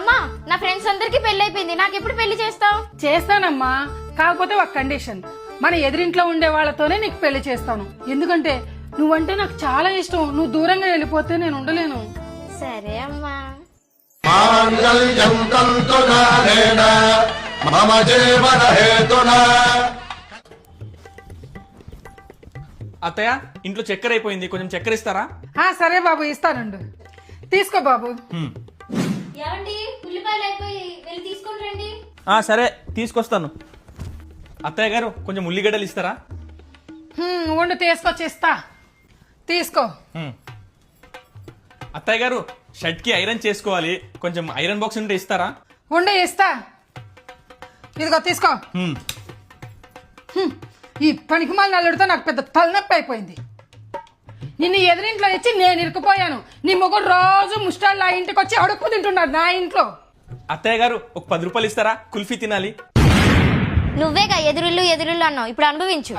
అమ్మా నా ఫ్రెండ్స్ అందరికి పెళ్లి అయిపోయింది, నాకు ఎప్పుడు పెళ్లి చేస్తావు? చేస్తానమ్మా, కాకపోతే ఒక కండిషన్, మన ఎదురింట్లో ఉండే వాళ్ళతోనే నీకు పెళ్లి చేస్తాను. ఎందుకంటే నువ్వంటే నాకు చాలా ఇష్టం. నువ్వు దూరంగా వెళ్ళిపోతే నేను ఉండలేను. సరే అమ్మా. మాంగళ్యం తంతునానేన మమ జీవన హేతునా. అత్తయ్య ఇంట్లో చక్కెర అయిపోయింది, కొంచెం చక్కెర ఇస్తారా? సరే బాబు, ఇస్తానండు. తీసుకో బాబు. ఏమండి, ఉల్లిపాయలు అయిపోయి వెళ్ళి తీసుకొని రండి. సరే తీసుకొస్తాను. అత్తయ్య గారు కొంచెం ఉల్లిగడ్డలు ఇస్తారా? ఉండు, తీసుకొచ్చి ఇస్తా. తీసుకో. అత్తయ్య గారు షర్ట్ కి ఐరన్ చేసుకోవాలి, కొంచెం ఐరన్ బాక్స్ ఉంటే ఇస్తారా? ఉండు, ఇస్తా. ఇదిగో తీసుకో. ఈ పనికి మాలిన అల్లుడితో నాకు పెద్ద తలనొప్పి అయిపోయింది. నిన్ను ఎదురింట్లో ఇచ్చి నేను ఇరుక్కుపోయాను. నీ మొగుడు రోజు ముష్టాళ్ళు ఆ ఇంటికి వచ్చి అడుక్కు తింటున్నాడు నా ఇంట్లో. అత్తయ్య గారు ఒక 10 రూపాయలు ఇస్తారా? కుల్ఫీ తినాలి. నువ్వేగా ఎదురుళ్ళు ఎదురుళ్ళు అన్నావు, ఇప్పుడు అనుభవించు.